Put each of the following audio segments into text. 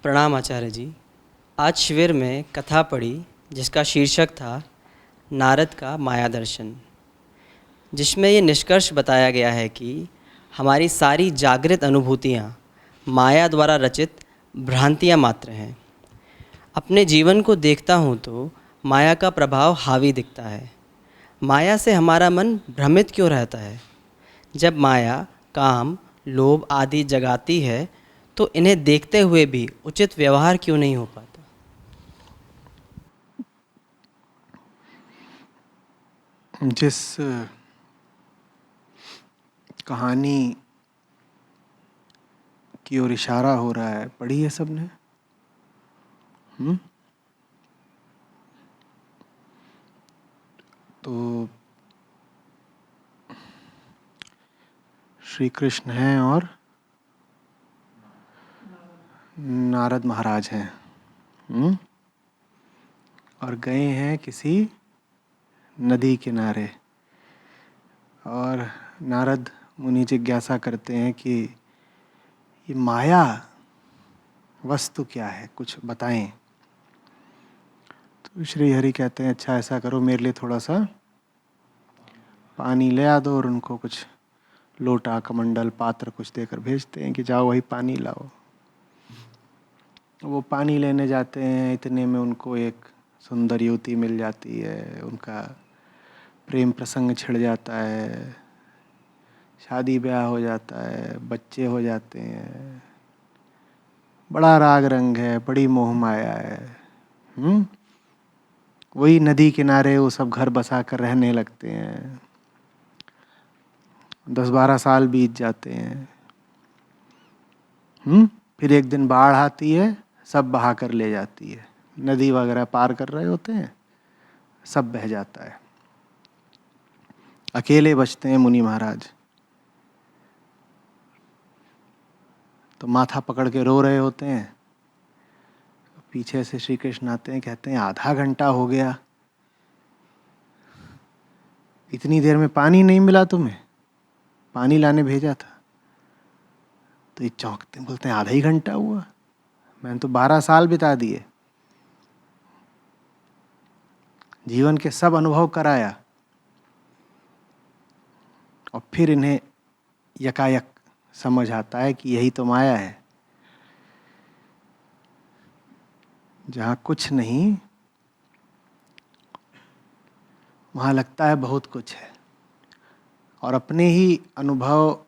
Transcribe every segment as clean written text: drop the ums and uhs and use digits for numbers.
प्रणाम आचार्य जी। आज शिविर में कथा पढ़ी जिसका शीर्षक था नारद का माया दर्शन, जिसमें ये निष्कर्ष बताया गया है कि हमारी सारी जागृत अनुभूतियाँ माया द्वारा रचित भ्रांतियाँ मात्र हैं। अपने जीवन को देखता हूँ तो माया का प्रभाव हावी दिखता है। माया से हमारा मन भ्रमित क्यों रहता है? जब माया काम, लोभ आदि जगाती है तो इन्हें देखते हुए भी उचित व्यवहार क्यों नहीं हो पाता? जिस कहानी की ओर इशारा हो रहा है, पढ़ी है सबने? तो श्री कृष्ण हैं और नारद महाराज हैं। और गए हैं किसी नदी किनारे, और नारद मुनि जिज्ञासा करते हैं कि ये माया वस्तु क्या है, कुछ बताएं। तो श्री हरि कहते हैं, अच्छा ऐसा करो, मेरे लिए थोड़ा सा पानी ले आ दो। और उनको कुछ लोटा, कमंडल, पात्र कुछ देकर भेजते हैं कि जाओ वही पानी लाओ। वो पानी लेने जाते हैं, इतने में उनको एक सुंदर युवती मिल जाती है। उनका प्रेम प्रसंग छिड़ जाता है, शादी ब्याह हो जाता है, बच्चे हो जाते हैं। बड़ा राग रंग है, बड़ी मोह माया है। वही नदी किनारे वो सब घर बसा कर रहने लगते हैं। 10-12 साल बीत जाते हैं। फिर एक दिन बाढ़ आती है, सब बहा कर ले जाती है। नदी वगैरह पार कर रहे होते हैं, सब बह जाता है। अकेले बचते हैं मुनि महाराज। तो माथा पकड़ के रो रहे होते हैं। पीछे से श्री कृष्ण आते हैं, कहते हैं आधा घंटा हो गया, इतनी देर में पानी नहीं मिला तुम्हें? पानी लाने भेजा था। तो ये चौंकते, बोलते हैं आधा ही घंटा हुआ, मैंने तो 12 साल बिता दिए, जीवन के सब अनुभव कराया। और फिर इन्हें यकायक समझ आता है कि यही तो माया है, जहाँ कुछ नहीं वहाँ लगता है बहुत कुछ है। और अपने ही अनुभव,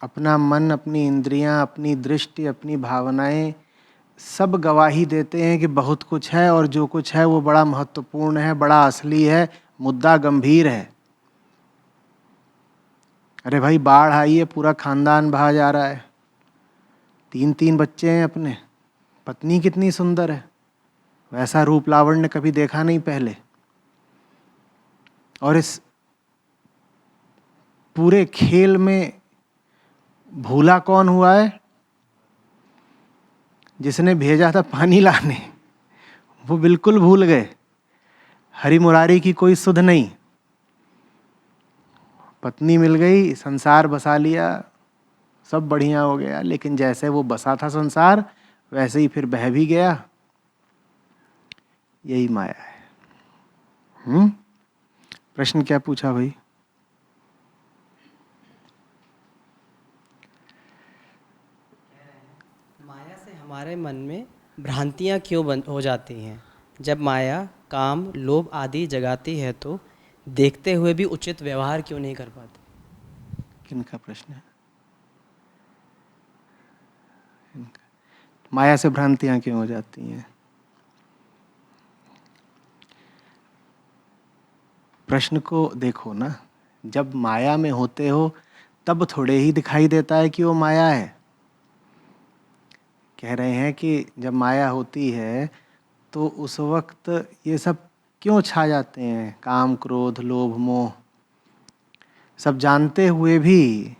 अपना मन, अपनी इंद्रियां, अपनी दृष्टि, अपनी भावनाएं सब गवाही देते हैं कि बहुत कुछ है, और जो कुछ है वो बड़ा महत्वपूर्ण है, बड़ा असली है, मुद्दा गंभीर है। अरे भाई, बाढ़ आई है, पूरा खानदान बहा जा रहा है, 3-3 बच्चे हैं अपने, पत्नी कितनी सुंदर है, वैसा रूप लावण्य कभी देखा नहीं पहले। और इस पूरे खेल में भूला कौन हुआ है? जिसने भेजा था पानी लाने, वो बिल्कुल भूल गए। हरि मुरारी की कोई सुध नहीं। पत्नी मिल गई, संसार बसा लिया, सब बढ़िया हो गया, लेकिन जैसे वो बसा था संसार, वैसे ही फिर बह भी गया। यही माया है। प्रश्न क्या पूछा भाई? माया से हमारे मन में भ्रांतियाँ क्यों हो जाती हैं? जब माया काम, लोभ आदि जगाती है तो देखते हुए भी उचित व्यवहार क्यों नहीं कर पाते? किनका प्रश्न है? माया से भ्रांतियां क्यों हो जाती हैं? प्रश्न को देखो ना, जब माया में होते हो तब थोड़े ही दिखाई देता है कि वो माया है। कह रहे हैं कि जब माया होती है तो उस वक्त ये सब क्यों छा जाते हैं, काम, क्रोध, लोभ, मोह, सब जानते हुए भी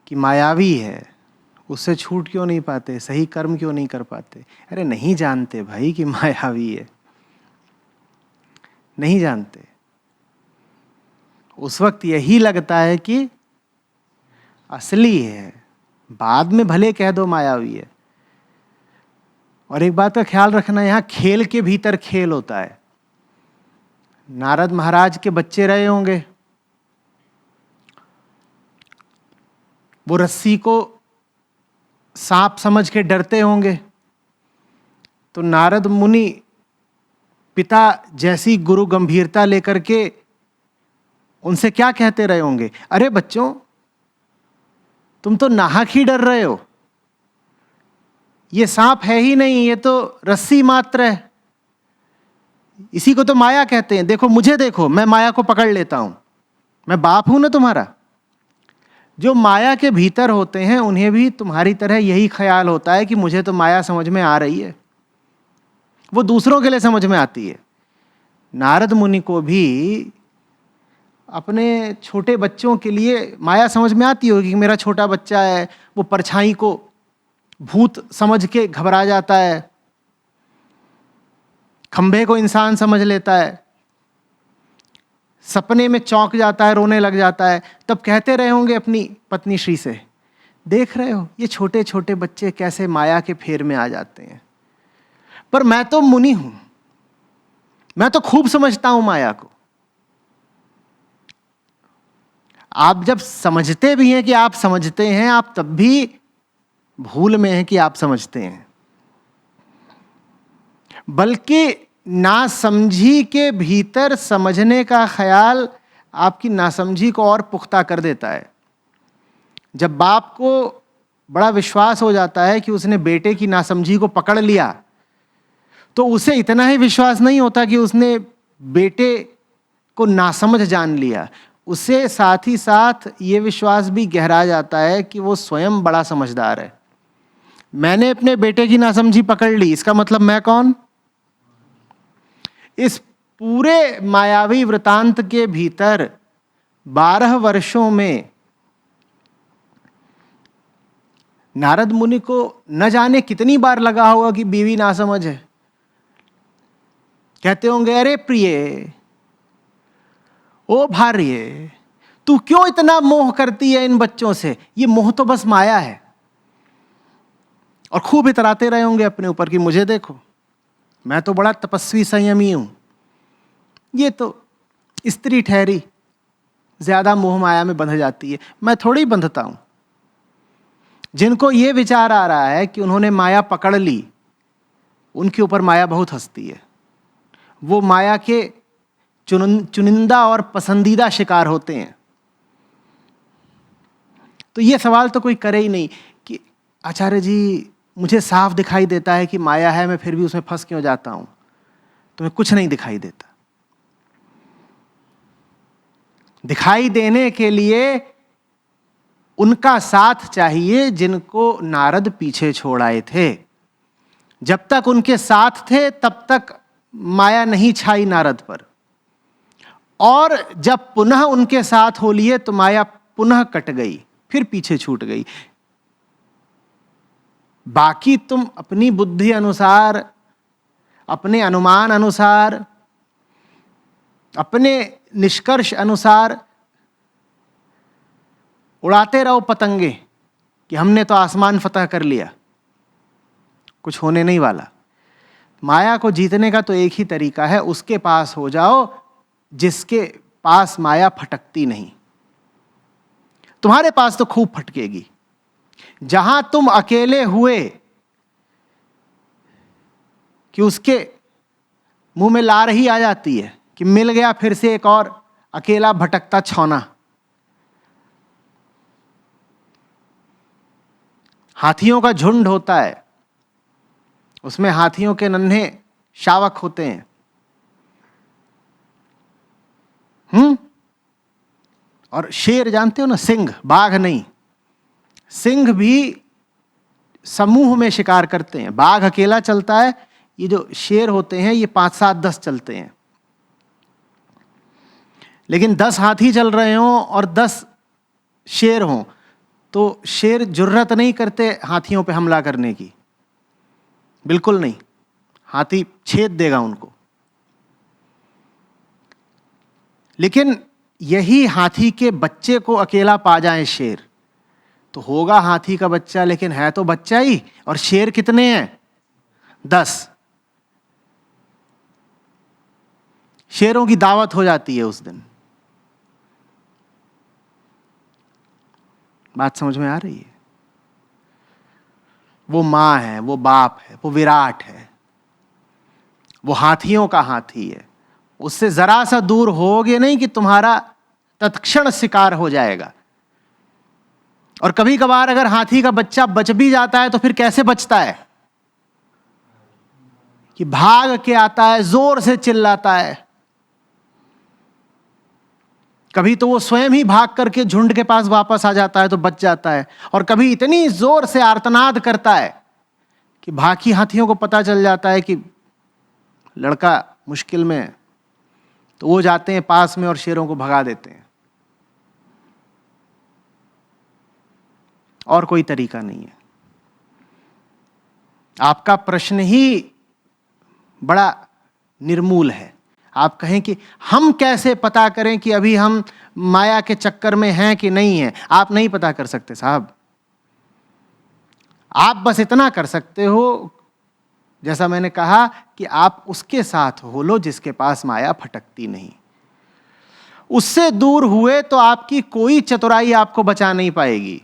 कि मायावी है, उससे छूट क्यों नहीं पाते, सही कर्म क्यों नहीं कर पाते? अरे नहीं जानते भाई कि मायावी है, नहीं जानते। उस वक्त यही लगता है कि असली है, बाद में भले कह दो मायावी है। और एक बात का ख्याल रखना, यहाँ खेल के भीतर खेल होता है। नारद महाराज के बच्चे रहे होंगे, वो रस्सी को सांप समझ के डरते होंगे, तो नारद मुनि पिता जैसी गुरु गंभीरता लेकर के उनसे क्या कहते रहे होंगे, अरे बच्चों तुम तो नाहक ही डर रहे हो, ये सांप है ही नहीं, ये तो रस्सी मात्र है, इसी को तो माया कहते हैं, देखो मुझे देखो, मैं माया को पकड़ लेता हूं, मैं बाप हूं ना तुम्हारा। जो माया के भीतर होते हैं उन्हें भी तुम्हारी तरह यही ख्याल होता है कि मुझे तो माया समझ में आ रही है, वो दूसरों के लिए समझ में आती है। नारद मुनि को भी अपने छोटे बच्चों के लिए माया समझ में आती होगी कि मेरा छोटा बच्चा है, वो परछाई को भूत समझ के घबरा जाता है, खंभे को इंसान समझ लेता है, सपने में चौंक जाता है, रोने लग जाता है। तब कहते रहे होंगे अपनी पत्नी श्री से, देख रहे हो ये छोटे छोटे बच्चे कैसे माया के फेर में आ जाते हैं, पर मैं तो मुनि हूं, मैं तो खूब समझता हूं माया को। आप जब समझते भी हैं कि आप समझते हैं, आप तब भी भूल में हैं कि आप समझते हैं, बल्कि नासमझी के भीतर समझने का ख्याल आपकी नासमझी को और पुख्ता कर देता है। जब बाप को बड़ा विश्वास हो जाता है कि उसने बेटे की नासमझी को पकड़ लिया, तो उसे इतना ही विश्वास नहीं होता कि उसने बेटे को नासमझ जान लिया, उसे साथ ही साथ ये विश्वास भी गहरा जाता है कि वो स्वयं बड़ा समझदार है। मैंने अपने बेटे की नासमझी पकड़ ली, इसका मतलब मैं कौन? इस पूरे मायावी वृतांत के भीतर 12 वर्षों में नारद मुनि को न जाने कितनी बार लगा होगा कि बीवी नासमझ है। कहते होंगे, अरे प्रिय, ओ भार्य, तू क्यों इतना मोह करती है इन बच्चों से, ये मोह तो बस माया है। और खूब इतराते रहे होंगे अपने ऊपर कि मुझे देखो, मैं तो बड़ा तपस्वी संयमी हूं, ये तो स्त्री ठहरी ज्यादा मोह माया में बंध जाती है, मैं थोड़ी बंधता हूं। जिनको ये विचार आ रहा है कि उन्होंने माया पकड़ ली, उनके ऊपर माया बहुत हंसती है, वो माया के चुनिंदा और पसंदीदा शिकार होते हैं। तो ये सवाल तो कोई करे ही नहीं कि आचार्य जी मुझे साफ दिखाई देता है कि माया है, मैं फिर भी उसमें फंस क्यों जाता हूं। तुम्हें कुछ नहीं दिखाई देता। दिखाई देने के लिए उनका साथ चाहिए जिनको नारद पीछे छोड़ आए थे। जब तक उनके साथ थे तब तक माया नहीं छाई नारद पर, और जब पुनः उनके साथ हो लिए तो माया पुनः कट गई, फिर पीछे छूट गई। बाकी तुम अपनी बुद्धि अनुसार, अपने अनुमान अनुसार, अपने निष्कर्ष अनुसार उड़ाते रहो पतंगे कि हमने तो आसमान फतह कर लिया, कुछ होने नहीं वाला। माया को जीतने का तो एक ही तरीका है, उसके पास हो जाओ जिसके पास माया फटकती नहीं। तुम्हारे पास तो खूब फटकेगी। जहां तुम अकेले हुए कि उसके मुंह में लार ही आ जाती है कि मिल गया फिर से एक और अकेला भटकता छौना। हाथियों का झुंड होता है, उसमें हाथियों के नन्हे शावक होते हैं। और शेर जानते हो ना, सिंह, बाघ नहीं, सिंह भी समूह में शिकार करते हैं। बाघ अकेला चलता है, ये जो शेर होते हैं ये 5, 7, 10 चलते हैं। लेकिन 10 हाथी चल रहे हों और 10 शेर हों तो शेर जुर्रत नहीं करते हाथियों पे हमला करने की, बिल्कुल नहीं, हाथी छेद देगा उनको। लेकिन यही हाथी के बच्चे को अकेला पा जाए शेर, तो होगा हाथी का बच्चा, लेकिन है तो बच्चा ही। और शेर कितने हैं? 10। शेरों की दावत हो जाती है उस दिन। बात समझ में आ रही है? वो मां है, वो बाप है, वो विराट है, वो हाथियों का हाथी है। उससे जरा सा दूर होगे नहीं कि तुम्हारा तत्क्षण शिकार हो जाएगा। और कभी कभार अगर हाथी का बच्चा बच भी जाता है तो फिर कैसे बचता है? कि भाग के आता है, जोर से चिल्लाता है। कभी तो वो स्वयं ही भाग करके झुंड के पास वापस आ जाता है तो बच जाता है, और कभी इतनी जोर से आर्तनाद करता है कि बाकी हाथियों को पता चल जाता है कि लड़का मुश्किल में है, तो वो जाते हैं पास में और शेरों को भगा देते हैं। और कोई तरीका नहीं है। आपका प्रश्न ही बड़ा निर्मूल है। आप कहें कि हम कैसे पता करें कि अभी हम माया के चक्कर में हैं कि नहीं हैं? आप नहीं पता कर सकते साहब। आप बस इतना कर सकते हो, जैसा मैंने कहा, कि आप उसके साथ हो लो जिसके पास माया फटकती नहीं। उससे दूर हुए तो आपकी कोई चतुराई आपको बचा नहीं पाएगी।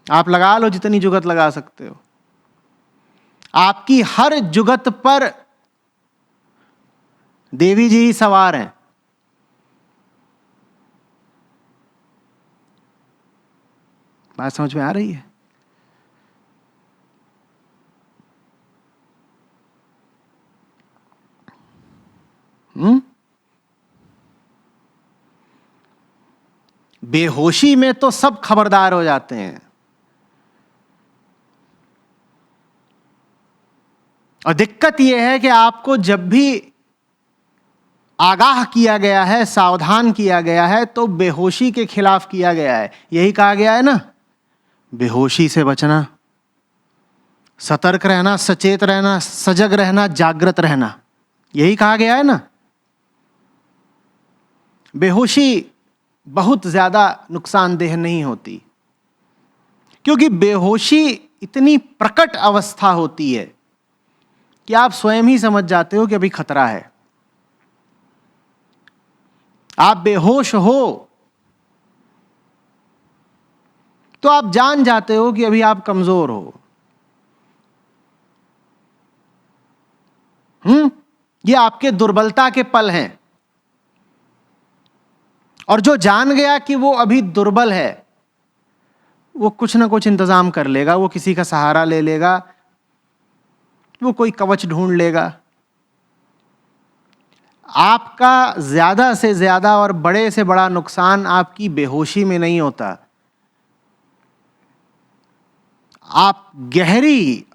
आप लगा लो जितनी जुगत लगा सकते हो, आपकी हर जुगत पर देवी जी ही सवार हैं। बात समझ में आ रही है? बेहोशी में तो सब खबरदार हो जाते हैं। और दिक्कत यह है कि आपको जब भी आगाह किया गया है, सावधान किया गया है, तो बेहोशी के खिलाफ किया गया है। यही कहा गया है ना, बेहोशी से बचना, सतर्क रहना, सचेत रहना, सजग रहना, जागृत रहना। यही कहा गया है ना। बेहोशी बहुत ज्यादा नुकसानदेह नहीं होती, क्योंकि बेहोशी इतनी प्रकट अवस्था होती है कि आप स्वयं ही समझ जाते हो कि अभी खतरा है। आप बेहोश हो तो आप जान जाते हो कि अभी आप कमजोर हो। ये आपके दुर्बलता के पल हैं। और जो जान गया कि वो अभी दुर्बल है, वो कुछ ना कुछ इंतजाम कर लेगा। वो किसी का सहारा ले लेगा, वो कोई कवच ढूंढ लेगा। आपका ज्यादा से ज्यादा और बड़े से बड़ा नुकसान आपकी बेहोशी में नहीं होता। आप गहरी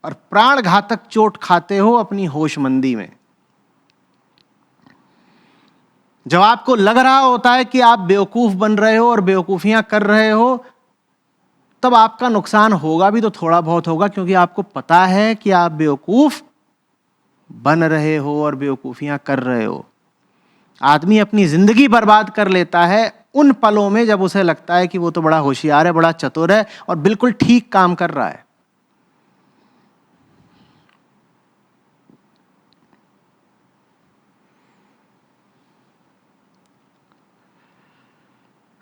और प्राणघातक चोट खाते हो अपनी होशमंदी में। जब आपको लग रहा होता है कि आप बेवकूफ बन रहे हो और बेवकूफियां कर रहे हो, तब आपका नुकसान होगा भी तो थोड़ा बहुत होगा, क्योंकि आपको पता है कि आप बेवकूफ बन रहे हो और बेवकूफियां कर रहे हो। आदमी अपनी जिंदगी बर्बाद कर लेता है उन पलों में जब उसे लगता है कि वो तो बड़ा होशियार है, बड़ा चतुर है और बिल्कुल ठीक काम कर रहा है।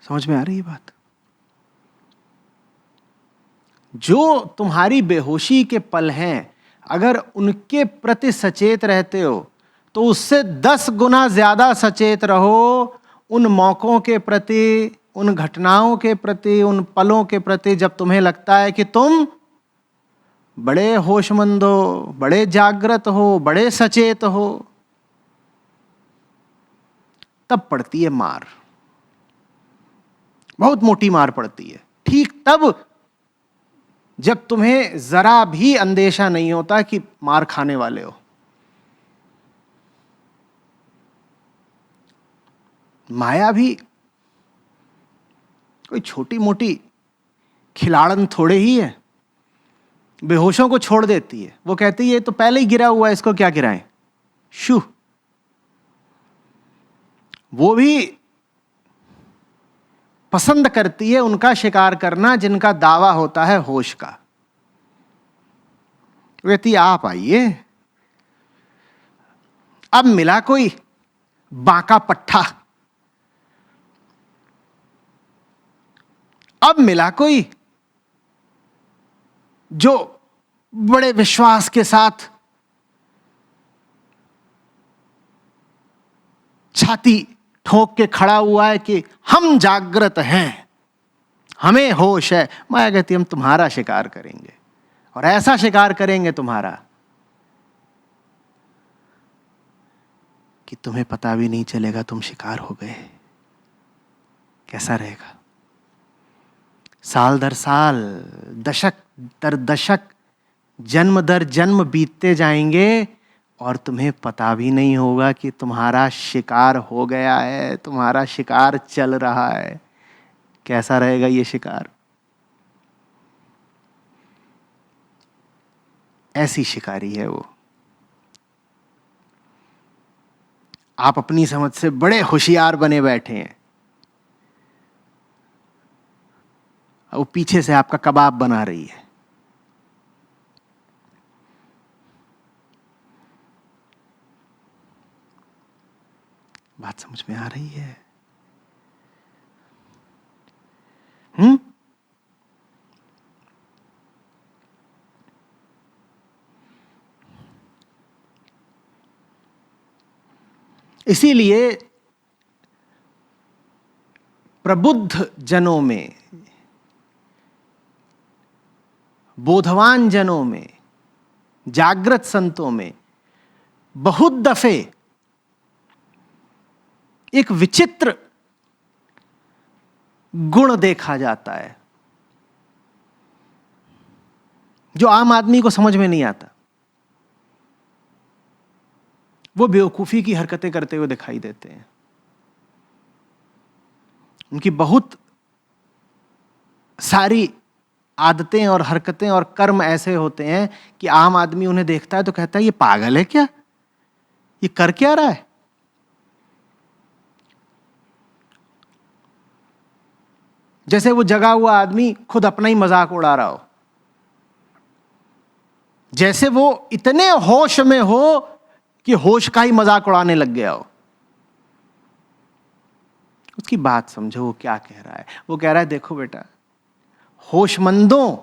समझ में आ रही है बात? जो तुम्हारी बेहोशी के पल हैं, अगर उनके प्रति सचेत रहते हो तो उससे 10 गुना ज्यादा सचेत रहो उन मौकों के प्रति, उन घटनाओं के प्रति, उन पलों के प्रति जब तुम्हें लगता है कि तुम बड़े होशमंद हो, बड़े जागृत हो, बड़े सचेत हो। तब पड़ती है मार, बहुत मोटी मार पड़ती है। ठीक तब जब तुम्हें जरा भी अंदेशा नहीं होता कि मार खाने वाले हो। माया भी कोई छोटी मोटी खिलाड़न थोड़े ही है। बेहोशों को छोड़ देती है। वो कहती है तो पहले ही गिरा हुआ है, इसको क्या गिराएं। शू, वो भी पसंद करती है उनका शिकार करना जिनका दावा होता है होश का। वो कहती आप आइए। अब मिला कोई बांका पट्टा, अब मिला कोई जो बड़े विश्वास के साथ छाती ठोक के खड़ा हुआ है कि हम जागृत हैं, हमें होश है। माया कहती हम तुम्हारा शिकार करेंगे, और ऐसा शिकार करेंगे तुम्हारा कि तुम्हें पता भी नहीं चलेगा तुम शिकार हो गए। कैसा रहेगा? साल दर साल, दशक दर दशक, जन्म दर जन्म बीतते जाएंगे और तुम्हें पता भी नहीं होगा कि तुम्हारा शिकार हो गया है, तुम्हारा शिकार चल रहा है। कैसा रहेगा ये शिकार? ऐसी शिकारी है वो। आप अपनी समझ से बड़े होशियार बने बैठे हैं, वो पीछे से आपका कबाब बना रही है। बात समझ में आ रही है? इसीलिए प्रबुद्ध जनों में, बोधवान जनों में, जागृत संतों में बहुत दफे एक विचित्र गुण देखा जाता है जो आम आदमी को समझ में नहीं आता। वो बेवकूफी की हरकतें करते हुए दिखाई देते हैं। उनकी बहुत सारी आदतें और हरकतें और कर्म ऐसे होते हैं कि आम आदमी उन्हें देखता है तो कहता है ये पागल है क्या, ये कर क्या रहा है। जैसे वो जगा हुआ आदमी खुद अपना ही मजाक उड़ा रहा हो, जैसे वो इतने होश में हो कि होश का ही मजाक उड़ाने लग गया हो। उसकी बात समझो, वो क्या कह रहा है। वो कह रहा है देखो बेटा, होशमंदों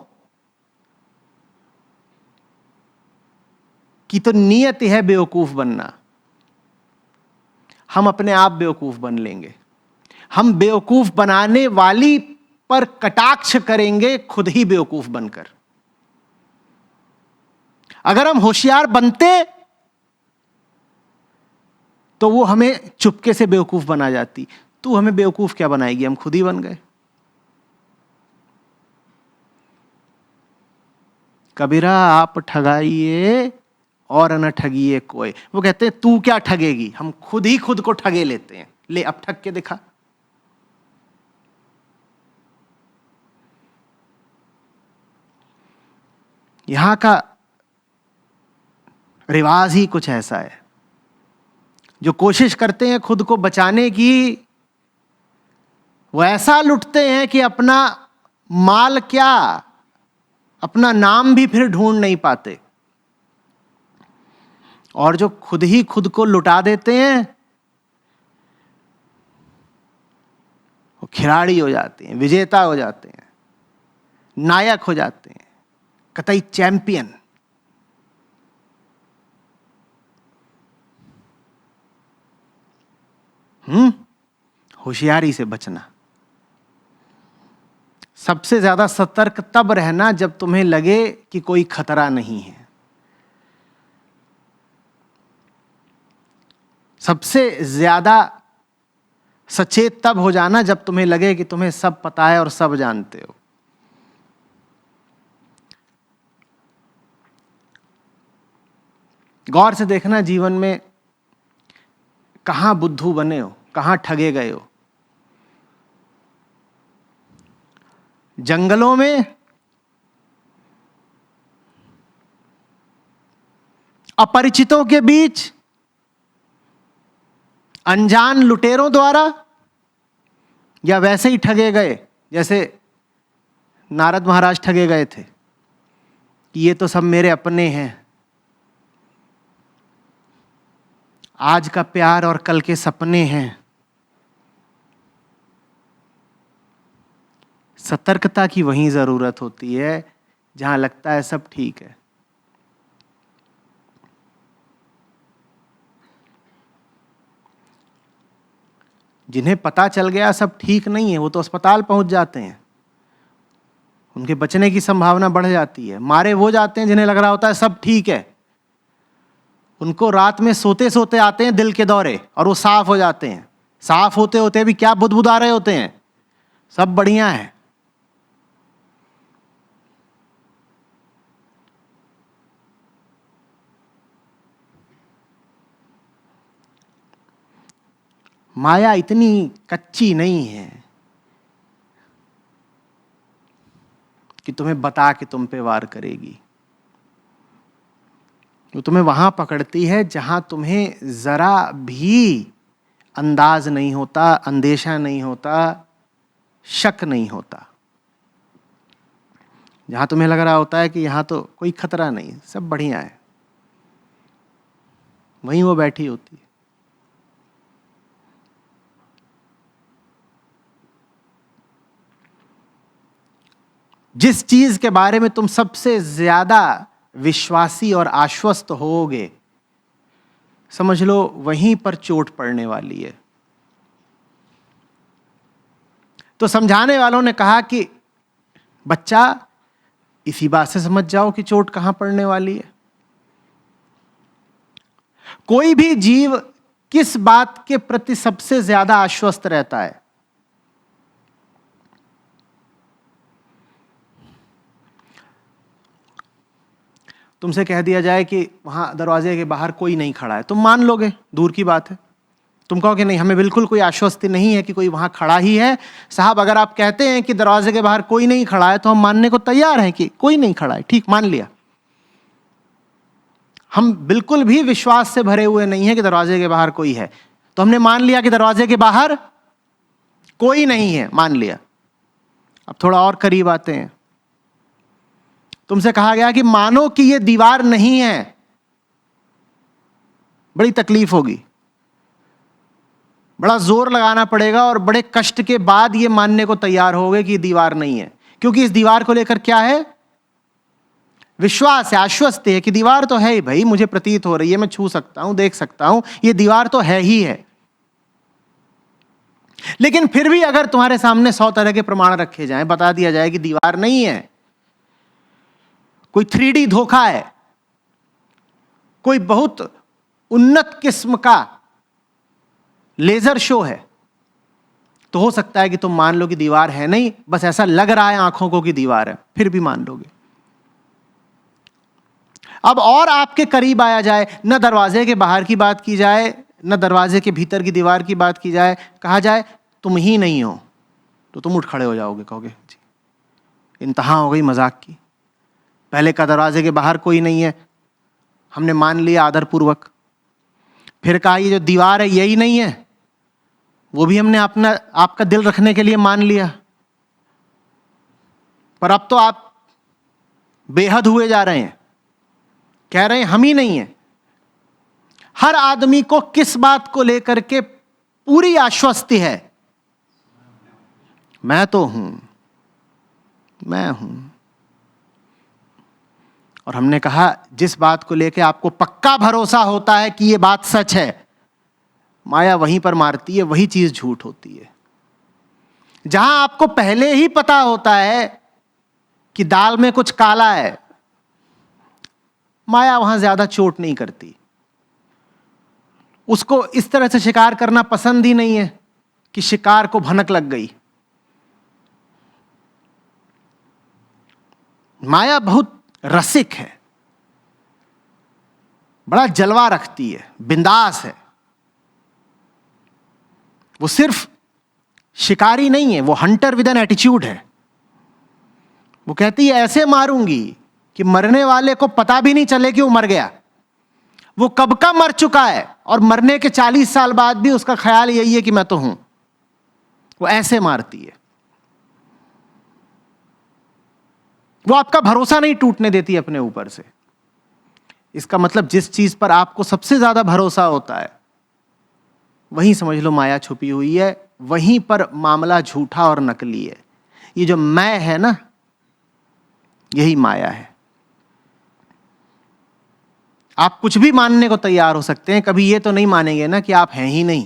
की तो नियत है बेवकूफ बनना। हम अपने आप बेवकूफ बन लेंगे, हम बेवकूफ बनाने वाली पर कटाक्ष करेंगे खुद ही बेवकूफ बनकर। अगर हम होशियार बनते तो वो हमें चुपके से बेवकूफ बना जाती। तू हमें बेवकूफ क्या बनाएगी, हम खुद ही बन गए। कबीरा आप ठगाइए और न ठगिए कोई। वो कहते हैं तू क्या ठगेगी, हम खुद ही खुद को ठगे लेते हैं। ले अब ठग के दिखा। यहां का रिवाज ही कुछ ऐसा है। जो कोशिश करते हैं खुद को बचाने की, वो ऐसा लुटते हैं कि अपना माल क्या, अपना नाम भी फिर ढूंढ नहीं पाते। और जो खुद ही खुद को लुटा देते हैं वो खिलाड़ी हो जाते हैं, विजेता हो जाते हैं, नायक हो जाते हैं, कतई चैंपियन। होशियारी से बचना। सबसे ज्यादा सतर्क तब रहना जब तुम्हें लगे कि कोई खतरा नहीं है। सबसे ज्यादा सचेत तब हो जाना जब तुम्हें लगे कि तुम्हें सब पता है और सब जानते हो। गौर से देखना जीवन में कहां बुद्धू बने हो, कहां ठगे गए हो। जंगलों में, अपरिचितों के बीच, अनजान लुटेरों द्वारा, या वैसे ही ठगे गए जैसे नारद महाराज ठगे गए थे कि ये तो सब मेरे अपने हैं, आज का प्यार और कल के सपने हैं। सतर्कता की वहीं जरूरत होती है जहां लगता है सब ठीक है। जिन्हें पता चल गया सब ठीक नहीं है वो तो अस्पताल पहुंच जाते हैं, उनके बचने की संभावना बढ़ जाती है। मारे वो जाते हैं जिन्हें लग रहा होता है सब ठीक है, उनको रात में सोते सोते आते हैं दिल के दौरे और वो साफ हो जाते हैं। साफ होते होते भी क्या बुदबुदा रहे होते हैं, सब बढ़िया है। माया इतनी कच्ची नहीं है कि तुम्हें बता के तुम पे वार करेगी। वो तुम्हें वहां पकड़ती है जहां तुम्हें जरा भी अंदाज नहीं होता, अंदेशा नहीं होता, शक नहीं होता। जहां तुम्हें लग रहा होता है कि यहां तो कोई खतरा नहीं, सब बढ़िया है, वहीं वो बैठी होती है। जिस चीज के बारे में तुम सबसे ज्यादा विश्वासी और आश्वस्त होगे, समझ लो वहीं पर चोट पड़ने वाली है। तो समझाने वालों ने कहा कि बच्चा इसी बात से समझ जाओ कि चोट कहां पड़ने वाली है। कोई भी जीव किस बात के प्रति सबसे ज्यादा आश्वस्त रहता है? तुमसे कह दिया जाए कि वहां दरवाजे के बाहर कोई नहीं खड़ा है, तुम मान लोगे? दूर की बात है, तुम कहोगे नहीं, हमें बिल्कुल कोई आश्वस्ति नहीं है कि कोई वहां खड़ा ही है। साहब अगर आप कहते हैं कि दरवाजे के बाहर कोई नहीं खड़ा है तो हम मानने को तैयार हैं कि कोई नहीं खड़ा है, ठीक, मान लिया। हम बिल्कुल भी विश्वास से भरे हुए नहीं है कि दरवाजे के बाहर कोई है, तो हमने मान लिया कि दरवाजे के बाहर कोई नहीं है, मान लिया। अब थोड़ा और करीब आते हैं। तुमसे कहा गया कि मानो कि यह दीवार नहीं है, बड़ी तकलीफ होगी, बड़ा जोर लगाना पड़ेगा और बड़े कष्ट के बाद यह मानने को तैयार होगे कि यह दीवार नहीं है। क्योंकि इस दीवार को लेकर क्या है? विश्वास है, आश्वस्त है कि दीवार तो है ही भाई, मुझे प्रतीत हो रही है, मैं छू सकता हूं, देख सकता हूं, यह दीवार तो है ही है। लेकिन फिर भी अगर तुम्हारे सामने 100 तरह के प्रमाण रखे जाएं, बता दिया जाए कि दीवार नहीं है, कोई 3D धोखा है, कोई बहुत उन्नत किस्म का लेजर शो है, तो हो सकता है कि तुम मान लो कि दीवार है नहीं, बस ऐसा लग रहा है आंखों को कि दीवार है, फिर भी मान लोगे। अब और आपके करीब आया जाए, न दरवाजे के बाहर की बात की जाए, न दरवाजे के भीतर की दीवार की बात की जाए, कहा जाए तुम ही नहीं हो, तो तुम उठ खड़े हो जाओगे, कहोगे जी इंतहा हो गई मजाक की। पहले का दरवाजे के बाहर कोई नहीं है, हमने मान लिया आदरपूर्वक। फिर कहा ये जो दीवार है यही नहीं है, वो भी हमने आपका दिल रखने के लिए मान लिया। पर अब तो आप बेहद हुए जा रहे हैं, कह रहे हैं हम ही नहीं है। हर आदमी को किस बात को लेकर के पूरी आश्वस्ति है? मैं तो हूं, मैं हूं। और हमने कहा जिस बात को लेकर आपको पक्का भरोसा होता है कि यह बात सच है, माया वहीं पर मारती है, वही चीज झूठ होती है। जहां आपको पहले ही पता होता है कि दाल में कुछ काला है, माया वहां ज्यादा चोट नहीं करती। उसको इस तरह से शिकार करना पसंद ही नहीं है कि शिकार को भनक लग गई। माया बहुत रसिक है, बड़ा जलवा रखती है, बिंदास है। वो सिर्फ शिकारी नहीं है, वो हंटर विद एन एटीट्यूड है। वो कहती है ऐसे मारूंगी कि मरने वाले को पता भी नहीं चले कि वो मर गया। वो कब का मर चुका है और मरने के 40 साल बाद भी उसका ख्याल यही है कि मैं तो हूं। वो ऐसे मारती है, वो आपका भरोसा नहीं टूटने देती अपने ऊपर से। इसका मतलब जिस चीज पर आपको सबसे ज्यादा भरोसा होता है वहीं समझ लो माया छुपी हुई है, वहीं पर मामला झूठा और नकली है। ये जो मैं है ना, यही माया है। आप कुछ भी मानने को तैयार हो सकते हैं, कभी ये तो नहीं मानेंगे ना कि आप हैं ही नहीं।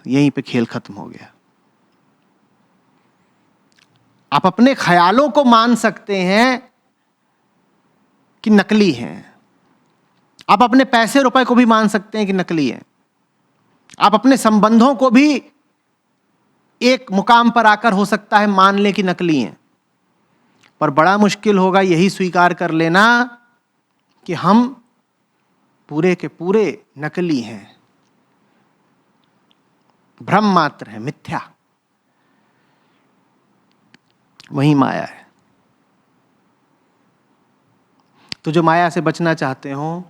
यहीं पे खेल खत्म हो गया। आप अपने ख्यालों को मान सकते हैं कि नकली हैं, आप अपने पैसे रुपए को भी मान सकते हैं कि नकली हैं, आप अपने संबंधों को भी एक मुकाम पर आकर हो सकता है मान लें कि नकली हैं। पर बड़ा मुश्किल होगा यही स्वीकार कर लेना कि हम पूरे के पूरे नकली हैं, भ्रम मात्र है, मिथ्या। वही माया है। तो जो माया से बचना चाहते हो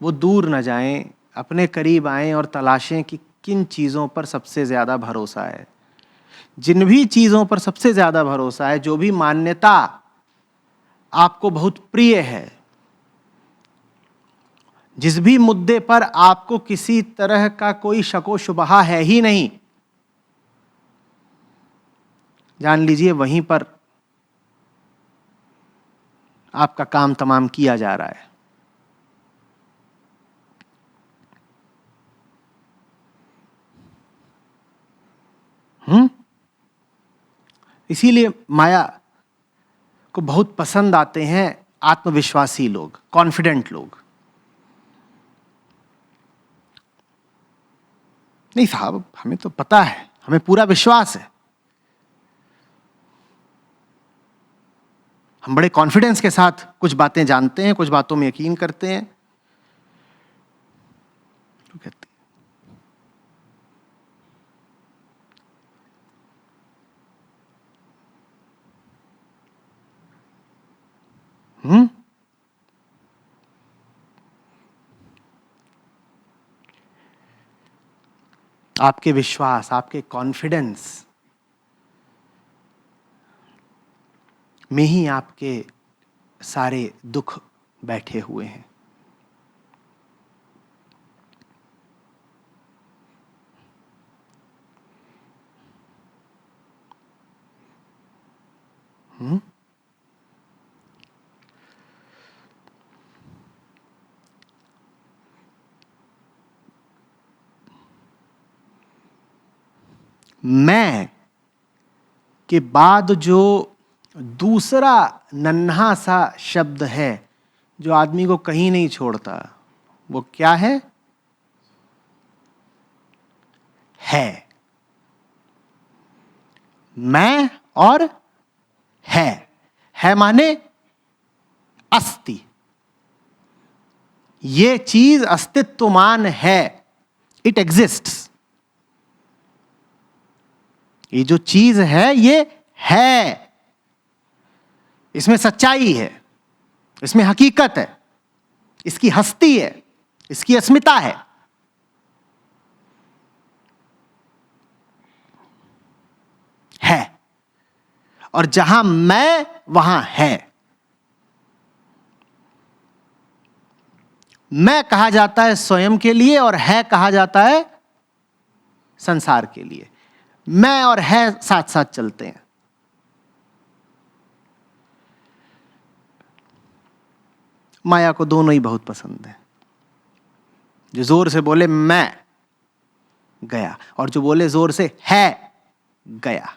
वो दूर न जाएं, अपने करीब आएं और तलाशें कि किन चीज़ों पर सबसे ज़्यादा भरोसा है। जिन भी चीज़ों पर सबसे ज़्यादा भरोसा है, जो भी मान्यता आपको बहुत प्रिय है, जिस भी मुद्दे पर आपको किसी तरह का कोई शको शुबहा है ही नहीं, जान लीजिए वहीं पर आपका काम तमाम किया जा रहा है। इसीलिए माया को बहुत पसंद आते हैं आत्मविश्वासी लोग, कॉन्फिडेंट लोग। नहीं साहब, हमें तो पता है, हमें पूरा विश्वास है, हम बड़े कॉन्फिडेंस के साथ कुछ बातें जानते हैं, कुछ बातों में यकीन करते हैं। तो कहते आपके विश्वास, आपके कॉन्फिडेंस में ही आपके सारे दुख बैठे हुए हैं। मैं के बाद जो दूसरा नन्हा सा शब्द है जो आदमी को कहीं नहीं छोड़ता, वो क्या है? है। मैं और है माने अस्ति। ये चीज अस्तित्वमान है, इट एग्जिस्ट्स। ये जो चीज है ये है, इसमें सच्चाई है, इसमें हकीकत है, इसकी हस्ती है, इसकी अस्मिता है। और जहां मैं वहां है। मैं कहा जाता है स्वयं के लिए और है कहा जाता है संसार के लिए। मैं और है साथ साथ चलते हैं। माया को दोनों ही बहुत पसंद है। जो जोर से बोले मैं गया, और जो बोले जोर से है गया।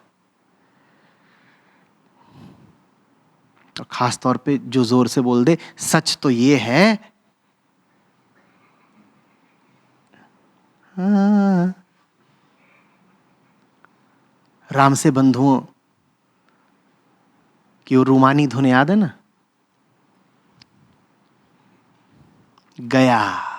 और खास तौर पे जो जोर से बोल दे सच तो ये है, राम से बंधुओं की वो रूमानी धुन याद है ना? गया।